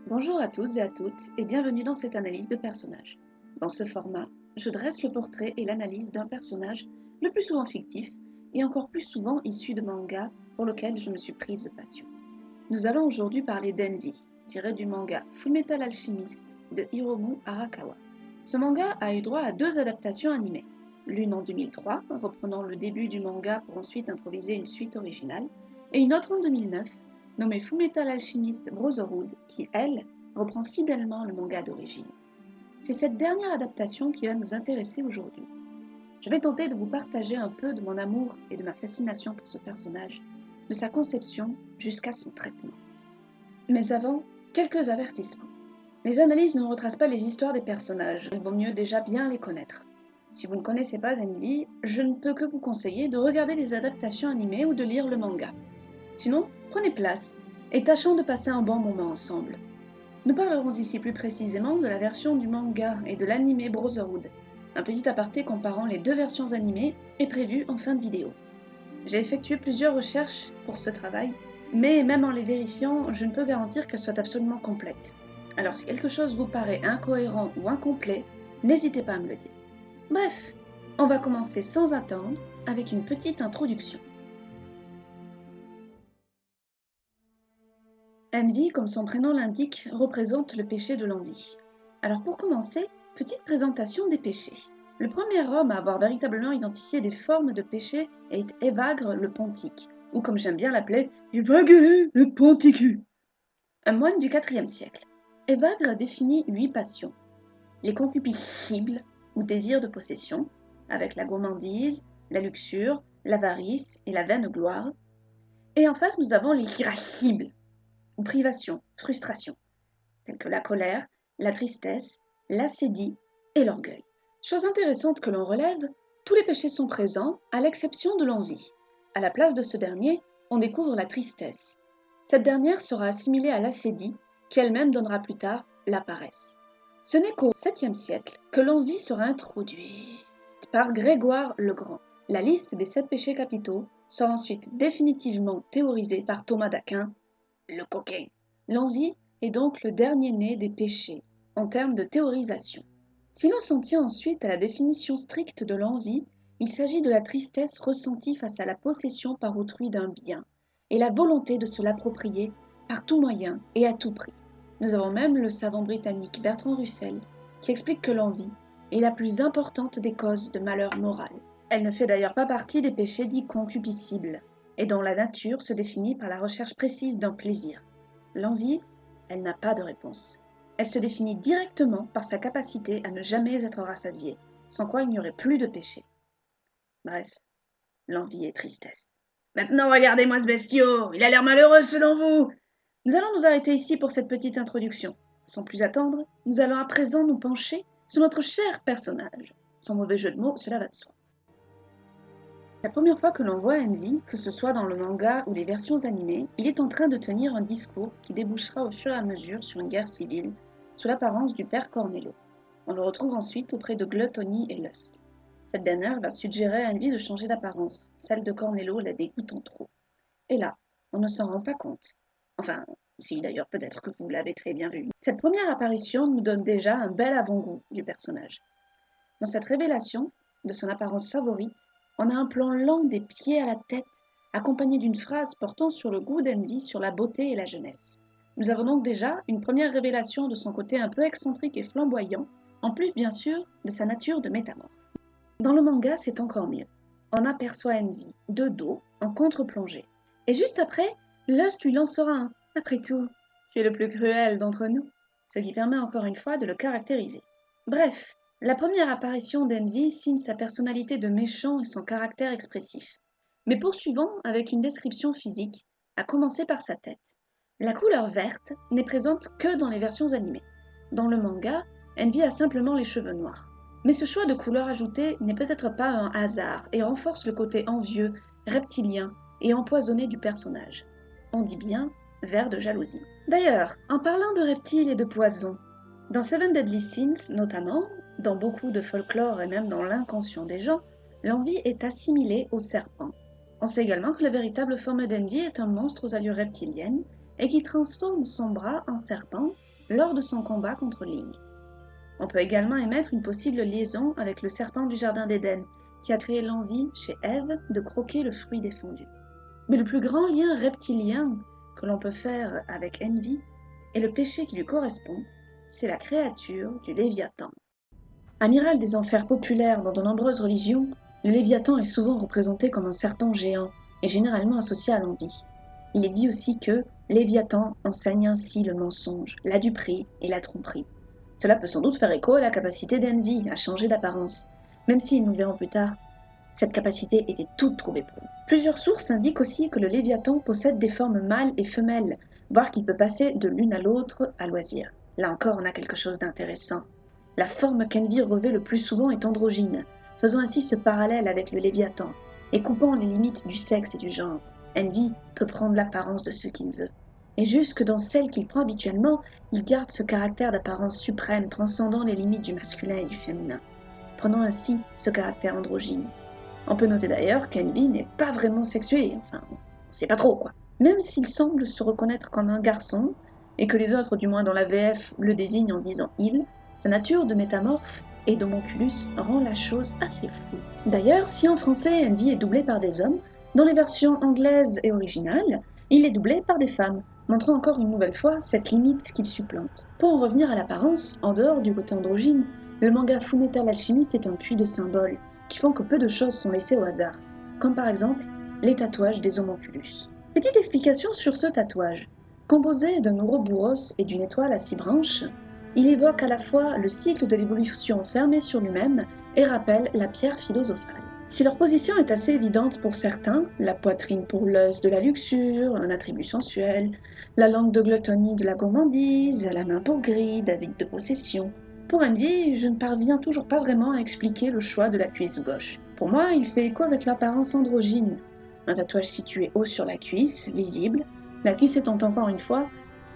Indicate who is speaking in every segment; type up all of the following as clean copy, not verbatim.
Speaker 1: Bonjour à tous et à toutes et bienvenue dans cette analyse de personnage. Dans ce format, je dresse le portrait et l'analyse d'un personnage le plus souvent fictif et encore plus souvent issu de manga pour lequel je me suis prise de passion. Nous allons aujourd'hui parler d'Envy, tiré du manga Fullmetal Alchemist de Hiromu Arakawa. Ce manga a eu droit à deux adaptations animées, l'une en 2003, reprenant le début du manga pour ensuite improviser une suite originale, et une autre en 2009, nommée Fullmetal Alchemist Brotherhood, qui, elle, reprend fidèlement le manga d'origine. C'est cette dernière adaptation qui va nous intéresser aujourd'hui. Je vais tenter de vous partager un peu de mon amour et de ma fascination pour ce personnage, de sa conception jusqu'à son traitement. Mais avant, quelques avertissements. Les analyses ne retracent pas les histoires des personnages, il vaut mieux déjà bien les connaître. Si vous ne connaissez pas Envy, je ne peux que vous conseiller de regarder les adaptations animées ou de lire le manga. Sinon, prenez place et tâchons de passer un bon moment ensemble. Nous parlerons ici plus précisément de la version du manga et de l'anime Brotherhood. Un petit aparté comparant les deux versions animées est prévu en fin de vidéo. J'ai effectué plusieurs recherches pour ce travail, mais même en les vérifiant, je ne peux garantir qu'elles soient absolument complètes. Alors si quelque chose vous paraît incohérent ou incomplet, n'hésitez pas à me le dire. Bref, on va commencer sans attendre avec une petite introduction. Envy, comme son prénom l'indique, représente le péché de l'envie. Alors pour commencer, petite présentation des péchés. Le premier homme à avoir véritablement identifié des formes de péché est Évagre le Pontique, ou comme j'aime bien l'appeler, Évagre le Ponticu, un moine du IVe siècle. Évagre définit 8 passions. Les concupiscibles, ou désirs de possession, avec la gourmandise, la luxure, l'avarice et la vaine gloire. Et en face, nous avons les irascibles, ou privations, frustrations, telles que la colère, la tristesse, l'acédie et l'orgueil. Chose intéressante que l'on relève, tous les péchés sont présents, à l'exception de l'envie. À la place de ce dernier, on découvre la tristesse. Cette dernière sera assimilée à l'acédie, qui elle-même donnera plus tard la paresse. Ce n'est qu'au 7e siècle que l'envie sera introduite par Grégoire le Grand. La liste des 7 péchés capitaux sera ensuite définitivement théorisée par Thomas d'Aquin, le coquin. L'envie est donc le dernier-né des péchés, en termes de théorisation. Si l'on s'en tient ensuite à la définition stricte de l'envie, il s'agit de la tristesse ressentie face à la possession par autrui d'un bien, et la volonté de se l'approprier par tout moyen et à tout prix. Nous avons même le savant britannique Bertrand Russell, qui explique que l'envie est la plus importante des causes de malheur moral. Elle ne fait d'ailleurs pas partie des péchés dits concupiscibles, et dont la nature se définit par la recherche précise d'un plaisir. L'envie, elle n'a pas de réponse. Elle se définit directement par sa capacité à ne jamais être rassasiée, sans quoi il n'y aurait plus de péché. Bref, l'envie est tristesse. Maintenant regardez-moi ce bestiau, il a l'air malheureux selon vous. Nous allons nous arrêter ici pour cette petite introduction. Sans plus attendre, nous allons à présent nous pencher sur notre cher personnage. Sans mauvais jeu de mots, cela va de soi. La première fois que l'on voit Envy, que ce soit dans le manga ou les versions animées, il est en train de tenir un discours qui débouchera au fur et à mesure sur une guerre civile, sous l'apparence du père Cornello. On le retrouve ensuite auprès de Gluttony et Lust. Cette dernière va suggérer à Envy de changer d'apparence, celle de Cornello la dégoûtant trop. Et là, on ne s'en rend pas compte. Enfin, si d'ailleurs peut-être que vous l'avez très bien vu. Cette première apparition nous donne déjà un bel avant-goût du personnage. Dans cette révélation de son apparence favorite, on a un plan lent des pieds à la tête, accompagné d'une phrase portant sur le goût d'Envy sur la beauté et la jeunesse. Nous avons donc déjà une première révélation de son côté un peu excentrique et flamboyant, en plus bien sûr de sa nature de métamorphe. Dans le manga, c'est encore mieux. On aperçoit Envy, de dos, en contre-plongée. Et juste après, Lust lui lancera un « Après tout, tu es le plus cruel d'entre nous », ce qui permet encore une fois de le caractériser. Bref, la première apparition d'Envy signe sa personnalité de méchant et son caractère expressif. Mais poursuivons avec une description physique, à commencer par sa tête. La couleur verte n'est présente que dans les versions animées. Dans le manga, Envy a simplement les cheveux noirs. Mais ce choix de couleur ajoutée n'est peut-être pas un hasard et renforce le côté envieux, reptilien et empoisonné du personnage. On dit bien vert de jalousie. D'ailleurs, en parlant de reptiles et de poisons, dans Seven Deadly Sins notamment, dans beaucoup de folklore et même dans l'inconscient des gens, l'envie est assimilée au serpent. On sait également que la véritable forme d'Envy est un monstre aux allures reptiliennes et qui transforme son bras en serpent lors de son combat contre Ling. On peut également émettre une possible liaison avec le serpent du Jardin d'Éden, qui a créé l'envie chez Ève de croquer le fruit défendu. Mais le plus grand lien reptilien que l'on peut faire avec Envy, et le péché qui lui correspond, c'est la créature du Léviathan. Amiral des enfers populaires dans de nombreuses religions, le Léviathan est souvent représenté comme un serpent géant et généralement associé à l'envie. Il est dit aussi que Léviathan enseigne ainsi le mensonge, la duperie et la tromperie. Cela peut sans doute faire écho à la capacité d'Envy à changer d'apparence, même si, nous le verrons plus tard, cette capacité était toute trouvée pour nous. Plusieurs sources indiquent aussi que le Léviathan possède des formes mâles et femelles, voire qu'il peut passer de l'une à l'autre à loisir. Là encore, on a quelque chose d'intéressant. La forme qu'Envy revêt le plus souvent est androgyne, faisant ainsi ce parallèle avec le Léviathan, et coupant les limites du sexe et du genre. Envy peut prendre l'apparence de ce qu'il veut. Et jusque dans celle qu'il prend habituellement, il garde ce caractère d'apparence suprême transcendant les limites du masculin et du féminin, prenant ainsi ce caractère androgyne. On peut noter d'ailleurs qu'Envy n'est pas vraiment sexué, enfin, on sait pas trop quoi. Même s'il semble se reconnaître comme un garçon, et que les autres, du moins dans la VF, le désignent en disant il, sa nature de métamorphe et d'homonculus rend la chose assez floue. D'ailleurs, si en français Envy est doublé par des hommes, dans les versions anglaises et originales, il est doublé par des femmes, montrant encore une nouvelle fois cette limite qu'il supplante. Pour en revenir à l'apparence, en dehors du côté androgyne, le manga Fullmetal Alchemist est un puits de symboles, qui font que peu de choses sont laissées au hasard, comme par exemple les tatouages des homonculus. Petite explication sur ce tatouage. Composé d'un ouroboros et d'une étoile à 6 branches, il évoque à la fois le cycle de l'évolution fermé sur lui-même et rappelle la pierre philosophale. Si leur position est assez évidente pour certains, la poitrine pour l'os de la luxure, un attribut sensuel, la langue de glottonie de la gourmandise, la main pour gride, avide de possession, pour Envy, je ne parviens toujours pas vraiment à expliquer le choix de la cuisse gauche. Pour moi, il fait écho avec l'apparence androgyne. Un tatouage situé haut sur la cuisse, visible, la cuisse étant encore une fois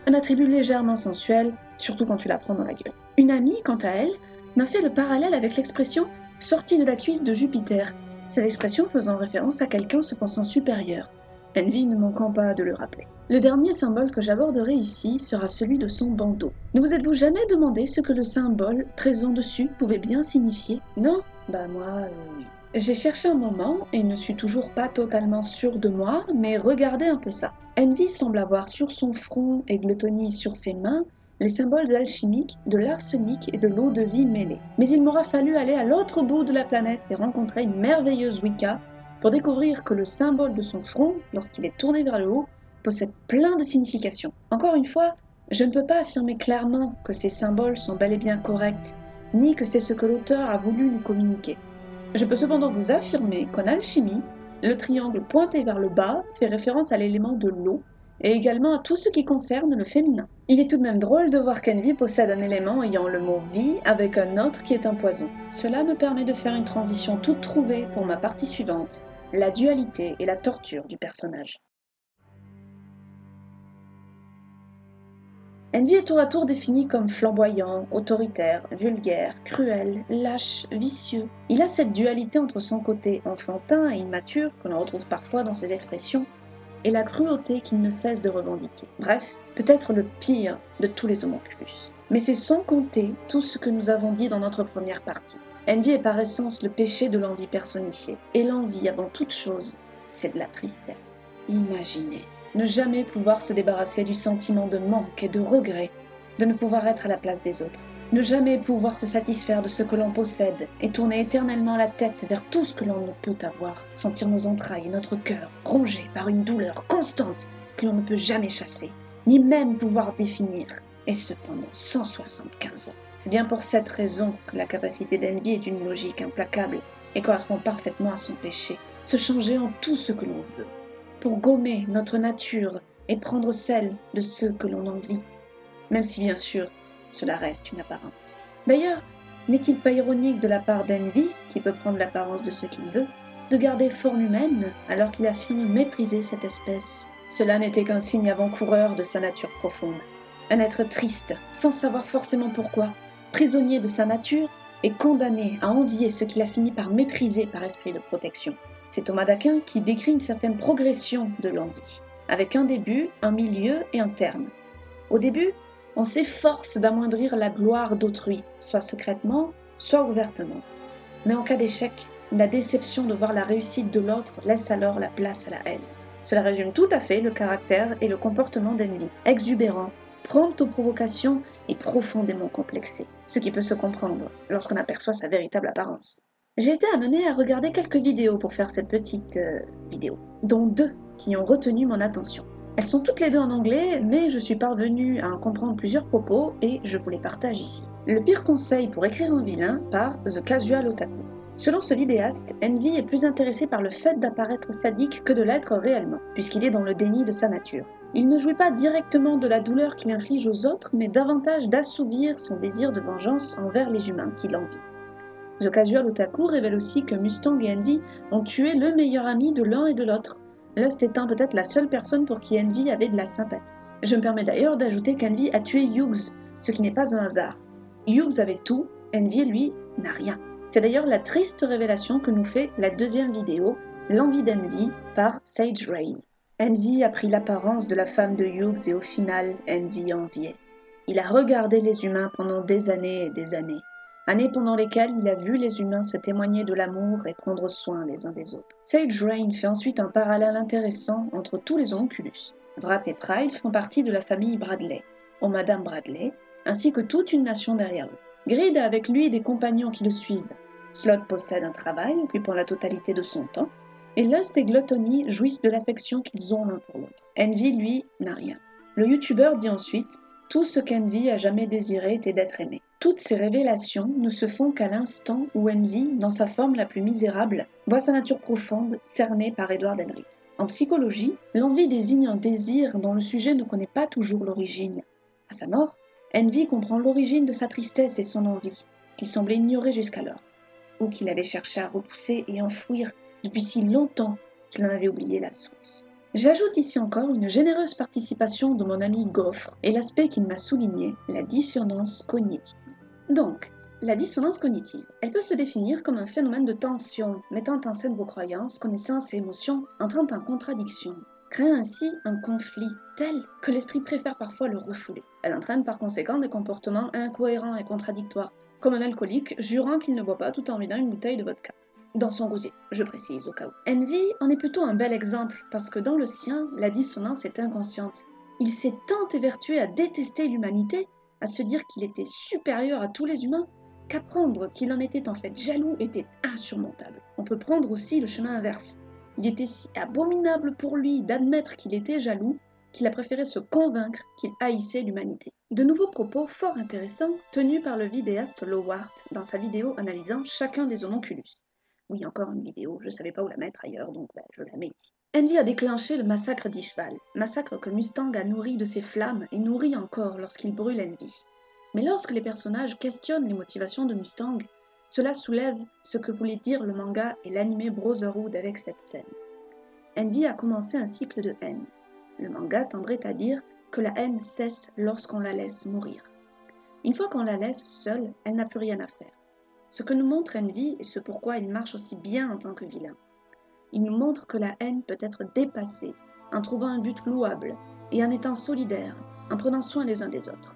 Speaker 1: un attribut légèrement sensuel, surtout quand tu la prends dans la gueule. Une amie, quant à elle, m'a fait le parallèle avec l'expression « sortie de la cuisse de Jupiter », cette expression faisant référence à quelqu'un se pensant supérieur. Envy ne manquant pas de le rappeler. Le dernier symbole que j'aborderai ici sera celui de son bandeau. Ne vous êtes-vous jamais demandé ce que le symbole présent dessus pouvait bien signifier? Non? Bah moi, oui. J'ai cherché un moment et ne suis toujours pas totalement sûre de moi, mais regardez un peu ça. Envy semble avoir sur son front et Glottonie sur ses mains les symboles alchimiques de l'arsenic et de l'eau de vie mêlés. Mais il m'aura fallu aller à l'autre bout de la planète et rencontrer une merveilleuse Wicca pour découvrir que le symbole de son front, lorsqu'il est tourné vers le haut, possède plein de significations. Encore une fois, je ne peux pas affirmer clairement que ces symboles sont bel et bien corrects, ni que c'est ce que l'auteur a voulu nous communiquer. Je peux cependant vous affirmer qu'en alchimie, le triangle pointé vers le bas fait référence à l'élément de l'eau, et également à tout ce qui concerne le féminin. Il est tout de même drôle de voir qu'Envy possède un élément ayant le mot vie avec un autre qui est un poison. Cela me permet de faire une transition toute trouvée pour ma partie suivante, la dualité et la torture du personnage. Envy est tour à tour défini comme flamboyant, autoritaire, vulgaire, cruel, lâche, vicieux. Il a cette dualité entre son côté enfantin et immature que l'on retrouve parfois dans ses expressions, et la cruauté qu'il ne cesse de revendiquer. Bref, peut-être le pire de tous les homonculus. Mais c'est sans compter tout ce que nous avons dit dans notre première partie. Envy est par essence le péché de l'envie personnifiée. Et l'envie, avant toute chose, c'est de la tristesse. Imaginez, ne jamais pouvoir se débarrasser du sentiment de manque et de regret, de ne pouvoir être à la place des autres. Ne jamais pouvoir se satisfaire de ce que l'on possède et tourner éternellement la tête vers tout ce que l'on ne peut avoir, sentir nos entrailles et notre cœur rongés par une douleur constante que l'on ne peut jamais chasser, ni même pouvoir définir, et ce pendant 175 ans. C'est bien pour cette raison que la capacité d'Envy est d'une logique implacable et correspond parfaitement à son péché, se changer en tout ce que l'on veut, pour gommer notre nature et prendre celle de ceux que l'on envie, même si bien sûr, cela reste une apparence. D'ailleurs, n'est-il pas ironique de la part d'Envy, qui peut prendre l'apparence de ce qu'il veut, de garder forme humaine alors qu'il affirme mépriser cette espèce? Cela n'était qu'un signe avant-coureur de sa nature profonde. Un être triste, sans savoir forcément pourquoi, prisonnier de sa nature et condamné à envier ce qu'il a fini par mépriser par esprit de protection. C'est Thomas d'Aquin qui décrit une certaine progression de l'envie, avec un début, un milieu et un terme. Au début, On s'efforce d'amoindrir la gloire d'autrui, soit secrètement, soit ouvertement. Mais en cas d'échec, la déception de voir la réussite de l'autre laisse alors la place à la haine. Cela résume tout à fait le caractère et le comportement d'Envy, exubérant, prompt aux provocations et profondément complexé, ce qui peut se comprendre lorsqu'on aperçoit sa véritable apparence. J'ai été amenée à regarder quelques vidéos pour faire cette petite vidéo, dont 2 qui ont retenu mon attention. Elles sont toutes les 2 en anglais, mais je suis parvenue à en comprendre plusieurs propos et je vous les partage ici. Le pire conseil pour écrire un vilain par The Casual Otaku. Selon ce vidéaste, Envy est plus intéressé par le fait d'apparaître sadique que de l'être réellement, puisqu'il est dans le déni de sa nature. Il ne jouit pas directement de la douleur qu'il inflige aux autres, mais davantage d'assouvir son désir de vengeance envers les humains qui l'envient. The Casual Otaku révèle aussi que Mustang et Envy ont tué le meilleur ami de l'un et de l'autre, Lust étant peut-être la seule personne pour qui Envy avait de la sympathie. Je me permets d'ailleurs d'ajouter qu'Envy a tué Hughes, ce qui n'est pas un hasard. Hughes avait tout, Envy, lui, n'a rien. C'est d'ailleurs la triste révélation que nous fait la 2e vidéo, L'envie d'Envy, par Sage Rain. Envy a pris l'apparence de la femme de Hughes et au final, Envy enviait. Il a regardé les humains pendant des années et des années. Années pendant lesquelles il a vu les humains se témoigner de l'amour et prendre soin les uns des autres. Sage Rain fait ensuite un parallèle intéressant entre tous les homunculus. Vrat et Pride font partie de la famille Bradley, ou Madame Bradley, ainsi que toute une nation derrière eux. Grid a avec lui des compagnons qui le suivent. Slot possède un travail occupant la totalité de son temps, et Lust et Gluttony jouissent de l'affection qu'ils ont l'un pour l'autre. Envy, lui, n'a rien. Le youtubeur dit ensuite « Tout ce qu'Envy a jamais désiré était d'être aimé ». Toutes ces révélations ne se font qu'à l'instant où Envy, dans sa forme la plus misérable, voit sa nature profonde cernée par Edward Henry. En psychologie, l'envie désigne un désir dont le sujet ne connaît pas toujours l'origine. À sa mort, Envy comprend l'origine de sa tristesse et son envie, qu'il semblait ignorer jusqu'alors, ou qu'il avait cherché à repousser et enfouir depuis si longtemps qu'il en avait oublié la source. J'ajoute ici encore une généreuse participation de mon ami Gaufre et l'aspect qu'il m'a souligné, la dissonance cognitive. Donc, la dissonance cognitive, elle peut se définir comme un phénomène de tension mettant en scène vos croyances, connaissances et émotions entrant en contradiction, créant ainsi un conflit tel que l'esprit préfère parfois le refouler. Elle entraîne par conséquent des comportements incohérents et contradictoires, comme un alcoolique jurant qu'il ne boit pas tout en vidant une bouteille de vodka. Dans son gosier, je précise au cas où. Envy en est plutôt un bel exemple, parce que dans le sien, la dissonance est inconsciente. Il s'est tant évertué à détester l'humanité, à se dire qu'il était supérieur à tous les humains, qu'apprendre qu'il en était en fait jaloux était insurmontable. On peut prendre aussi le chemin inverse. Il était si abominable pour lui d'admettre qu'il était jaloux, qu'il a préféré se convaincre qu'il haïssait l'humanité. De nouveaux propos fort intéressants tenus par le vidéaste Lowart dans sa vidéo analysant chacun des homunculus. Oui, encore une vidéo, je ne savais pas où la mettre ailleurs, donc je la mets ici. Envy a déclenché le massacre d'Ishval, massacre que Mustang a nourri de ses flammes et nourrit encore lorsqu'il brûle Envy. Mais lorsque les personnages questionnent les motivations de Mustang, cela soulève ce que voulait dire le manga et l'anime Brotherhood avec cette scène. Envy a commencé un cycle de haine. Le manga tendrait à dire que la haine cesse lorsqu'on la laisse mourir. Une fois qu'on la laisse seule, elle n'a plus rien à faire. Ce que nous montre Envy et ce pourquoi il marche aussi bien en tant que vilain. Il nous montre que la haine peut être dépassée en trouvant un but louable et en étant solidaire, en prenant soin les uns des autres.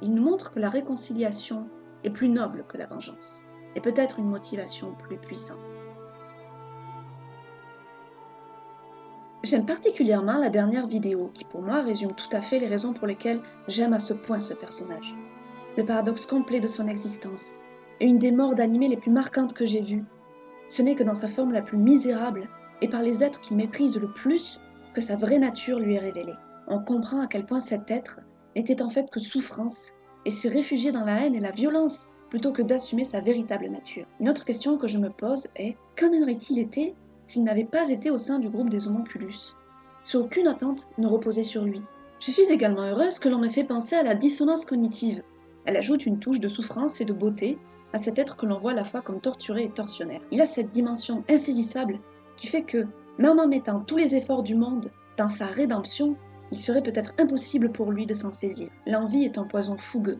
Speaker 1: Il nous montre que la réconciliation est plus noble que la vengeance et peut-être une motivation plus puissante. J'aime particulièrement la dernière vidéo qui pour moi résume tout à fait les raisons pour lesquelles j'aime à ce point ce personnage. Le paradoxe complet de son existence et une des morts d'animés les plus marquantes que j'ai vues. Ce n'est que dans sa forme la plus misérable et par les êtres qu'il méprise le plus que sa vraie nature lui est révélée. On comprend à quel point cet être n'était en fait que souffrance et s'est réfugié dans la haine et la violence plutôt que d'assumer sa véritable nature. Une autre question que je me pose est qu'en aurait-il été s'il n'avait pas été au sein du groupe des homunculus, si aucune attente ne reposait sur lui. Je suis également heureuse que l'on me fait penser à la dissonance cognitive. Elle ajoute une touche de souffrance et de beauté à cet être que l'on voit à la fois comme torturé et tortionnaire. Il a cette dimension insaisissable qui fait que, même en mettant tous les efforts du monde dans sa rédemption, il serait peut-être impossible pour lui de s'en saisir. L'envie est un poison fougueux,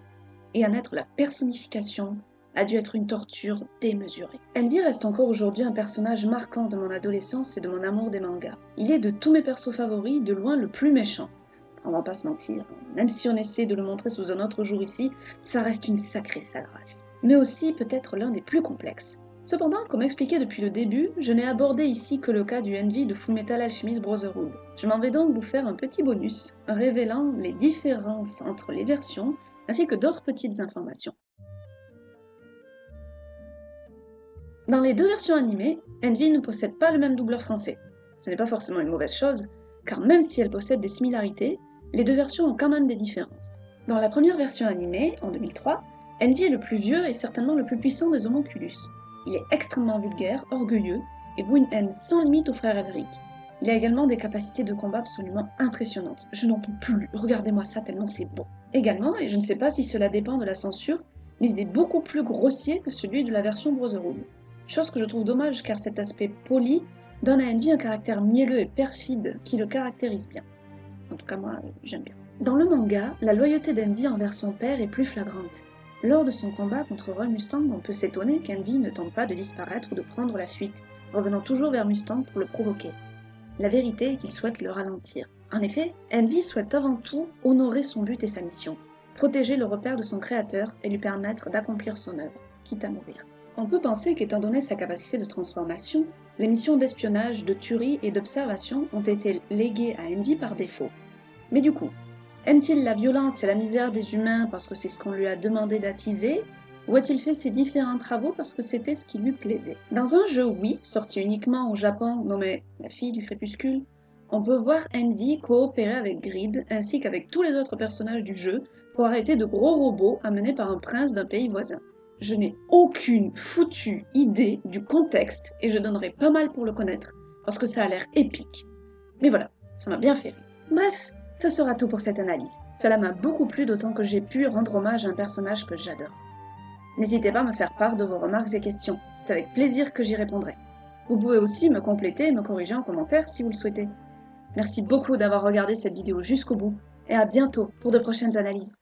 Speaker 1: et en être la personnification a dû être une torture démesurée. Envy reste encore aujourd'hui un personnage marquant de mon adolescence et de mon amour des mangas. Il est de tous mes persos favoris de loin le plus méchant, On va pas se mentir, même si on essaie de le montrer sous un autre jour ici, ça reste une sacrée sagrasse. Mais aussi peut-être l'un des plus complexes. Cependant, comme expliqué depuis le début, je n'ai abordé ici que le cas du Envy de Fullmetal Alchemist Brotherhood. Je m'en vais donc vous faire un petit bonus, révélant les différences entre les versions, ainsi que d'autres petites informations. Dans les deux versions animées, Envy ne possède pas le même doubleur français. Ce n'est pas forcément une mauvaise chose, car même si elles possèdent des similarités, les deux versions ont quand même des différences. Dans la première version animée, en 2003, Envy est le plus vieux et certainement le plus puissant des homonculus. Il est extrêmement vulgaire, orgueilleux, et voue une haine sans limite au frère Elric. Il a également des capacités de combat absolument impressionnantes. Je n'en peux plus, regardez-moi ça tellement c'est beau. Également, et je ne sais pas si cela dépend de la censure, mais il est beaucoup plus grossier que celui de la version Brotherhood. Chose que je trouve dommage car cet aspect poli donne à Envy un caractère mielleux et perfide qui le caractérise bien. En tout cas moi, j'aime bien. Dans le manga, la loyauté d'Envy envers son père est plus flagrante. Lors de son combat contre Roy Mustang, on peut s'étonner qu'Envy ne tente pas de disparaître ou de prendre la fuite, revenant toujours vers Mustang pour le provoquer. La vérité est qu'il souhaite le ralentir. En effet, Envy souhaite avant tout honorer son but et sa mission, protéger le repère de son créateur et lui permettre d'accomplir son œuvre, quitte à mourir. On peut penser qu'étant donné sa capacité de transformation, les missions d'espionnage, de tuerie et d'observation ont été léguées à Envy par défaut. Mais du coup, aime-t-il la violence et la misère des humains parce que c'est ce qu'on lui a demandé d'attiser, ou a-t-il fait ces différents travaux parce que c'était ce qui lui plaisait? Dans un jeu Wii, sorti uniquement au Japon, nommé La fille du crépuscule, on peut voir Envy coopérer avec Grid ainsi qu'avec tous les autres personnages du jeu pour arrêter de gros robots amenés par un prince d'un pays voisin. Je n'ai aucune foutue idée du contexte et je donnerais pas mal pour le connaître parce que ça a l'air épique. Mais voilà, ça m'a bien fait rire. Bref, ce sera tout pour cette analyse. Cela m'a beaucoup plu d'autant que j'ai pu rendre hommage à un personnage que j'adore. N'hésitez pas à me faire part de vos remarques et questions, c'est avec plaisir que j'y répondrai. Vous pouvez aussi me compléter et me corriger en commentaire si vous le souhaitez. Merci beaucoup d'avoir regardé cette vidéo jusqu'au bout et à bientôt pour de prochaines analyses.